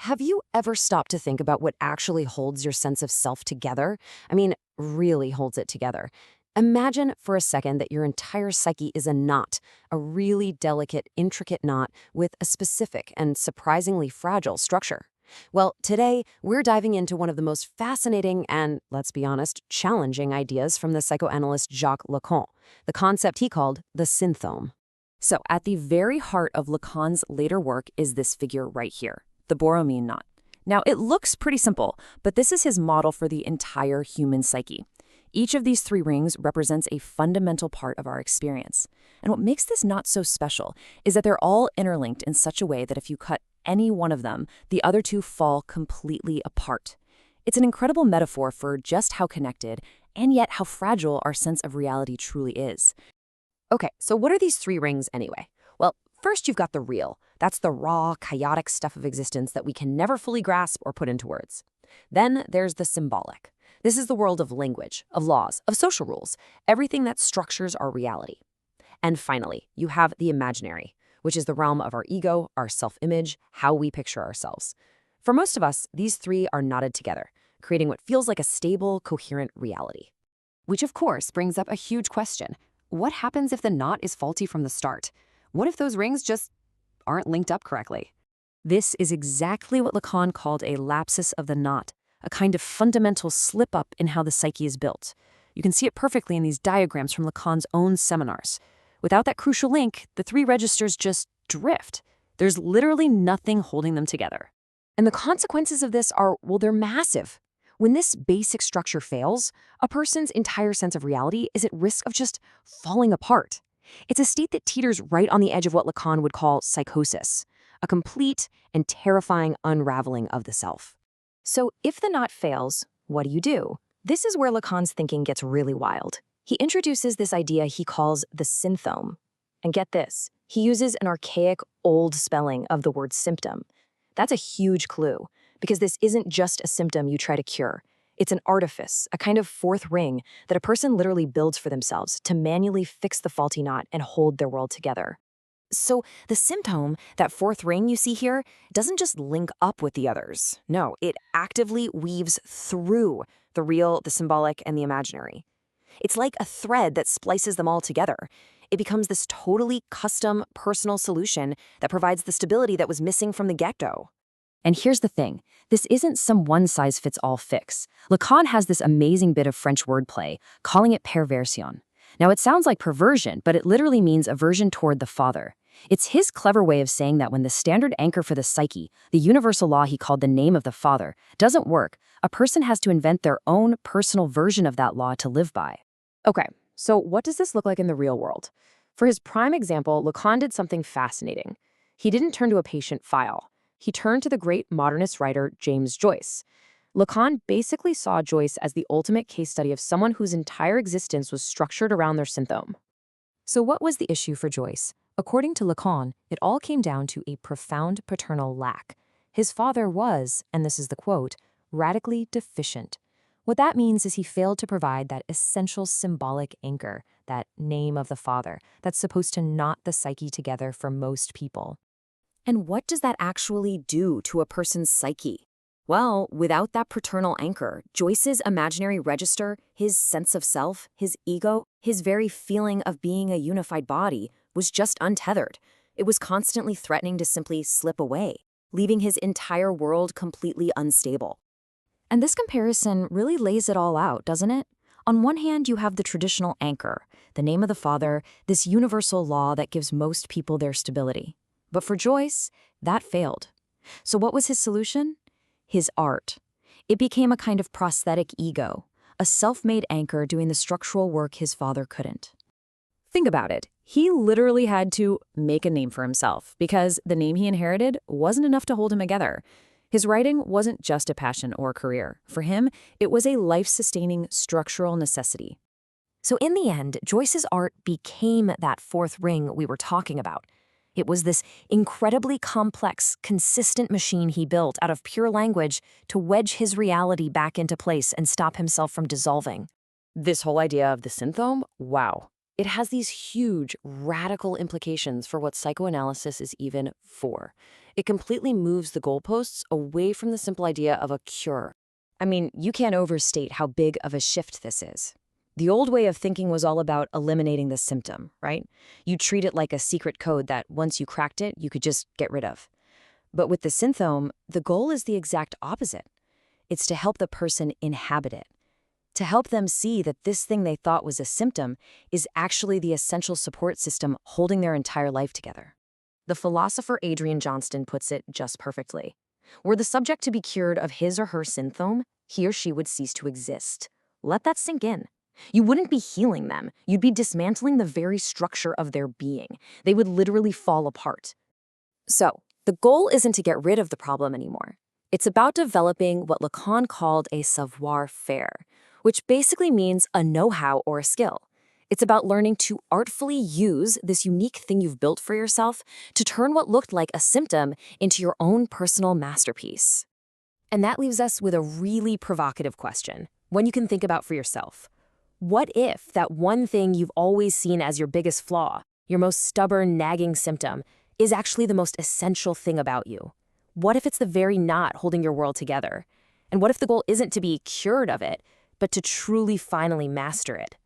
Have you ever stopped to think about what actually holds your sense of self together? I mean, really holds it together. Imagine for a second that your entire psyche is a knot, a really delicate, intricate knot with a specific and surprisingly fragile structure. Well, today we're diving into one of the most fascinating and, let's be honest, challenging ideas from the psychoanalyst Jacques Lacan, the concept he called the synthome. So, at the very heart of Lacan's later work is this figure right here, the Borromean knot. Now, it looks pretty simple, but this is his model for the entire human psyche. Each of these three rings represents a fundamental part of our experience. And what makes this knot so special is that they're all interlinked in such a way that if you cut any one of them, the other two fall completely apart. It's an incredible metaphor for just how connected and yet how fragile our sense of reality truly is. Okay, so what are these three rings anyway? Well, first you've got the real. That's the raw, chaotic stuff of existence that we can never fully grasp or put into words. Then there's the symbolic. This is the world of language, of laws, of social rules, everything that structures our reality. And finally, you have the imaginary, which is the realm of our ego, our self-image, how we picture ourselves. For most of us, these three are knotted together, creating what feels like a stable, coherent reality. Which of course brings up a huge question. What happens if the knot is faulty from the start? What if those rings just aren't linked up correctly? This is exactly what Lacan called a lapsus of the knot, a kind of fundamental slip-up in how the psyche is built. You can see it perfectly in these diagrams from Lacan's own seminars. Without that crucial link, the three registers just drift. There's literally nothing holding them together. And the consequences of this are, well, they're massive. When this basic structure fails, a person's entire sense of reality is at risk of just falling apart. It's a state that teeters right on the edge of what Lacan would call psychosis, a complete and terrifying unraveling of the self. So if the knot fails, what do you do? This is where Lacan's thinking gets really wild. He introduces this idea he calls the synthome. And get this, he uses an archaic, old spelling of the word symptom. That's a huge clue, because this isn't just a symptom you try to cure. It's an artifice, a kind of fourth ring that a person literally builds for themselves to manually fix the faulty knot and hold their world together. So the symptom, that fourth ring you see here, doesn't just link up with the others. No, it actively weaves through the real, the symbolic, and the imaginary. It's like a thread that splices them all together. It becomes this totally custom, personal solution that provides the stability that was missing from the get-go. And here's the thing, this isn't some one-size-fits-all fix. Lacan has this amazing bit of French wordplay, calling it perversion. Now, it sounds like perversion, but it literally means aversion toward the father. It's his clever way of saying that when the standard anchor for the psyche, the universal law he called the name of the father, doesn't work, a person has to invent their own personal version of that law to live by. Okay, so what does this look like in the real world? For his prime example, Lacan did something fascinating. He didn't turn to a patient file. He turned to the great modernist writer James Joyce. Lacan basically saw Joyce as the ultimate case study of someone whose entire existence was structured around their synthome. So what was the issue for Joyce? According to Lacan, it all came down to a profound paternal lack. His father was, and this is the quote, radically deficient. What that means is he failed to provide that essential symbolic anchor, that name of the father, that's supposed to knot the psyche together for most people. And what does that actually do to a person's psyche? Well, without that paternal anchor, Joyce's imaginary register, his sense of self, his ego, his very feeling of being a unified body, was just untethered. It was constantly threatening to simply slip away, leaving his entire world completely unstable. And this comparison really lays it all out, doesn't it? On one hand, you have the traditional anchor, the name of the father, this universal law that gives most people their stability. But for Joyce, that failed. So what was his solution? His art. It became a kind of prosthetic ego, a self-made anchor doing the structural work his father couldn't. Think about it. He literally had to make a name for himself because the name he inherited wasn't enough to hold him together. His writing wasn't just a passion or a career. For him, it was a life-sustaining structural necessity. So in the end, Joyce's art became that fourth ring we were talking about. It was this incredibly complex, consistent machine he built out of pure language to wedge his reality back into place and stop himself from dissolving. This whole idea of the synthome, wow. It has these huge, radical implications for what psychoanalysis is even for. It completely moves the goalposts away from the simple idea of a cure. I mean, you can't overstate how big of a shift this is. The old way of thinking was all about eliminating the symptom, right? You treat it like a secret code that once you cracked it, you could just get rid of. But with the Sinthome, the goal is the exact opposite. It's to help the person inhabit it, to help them see that this thing they thought was a symptom is actually the essential support system holding their entire life together. The philosopher Adrian Johnston puts it just perfectly. Were the subject to be cured of his or her Sinthome, he or she would cease to exist. Let that sink in. You wouldn't be healing them. You'd be dismantling the very structure of their being. They would literally fall apart. So, the goal isn't to get rid of the problem anymore. It's about developing what Lacan called a savoir-faire, which basically means a know-how or a skill. It's about learning to artfully use this unique thing you've built for yourself to turn what looked like a symptom into your own personal masterpiece. And that leaves us with a really provocative question, one you can think about for yourself. What if that one thing you've always seen as your biggest flaw, your most stubborn, nagging symptom, is actually the most essential thing about you? What if it's the very knot holding your world together? And what if the goal isn't to be cured of it, but to truly finally master it?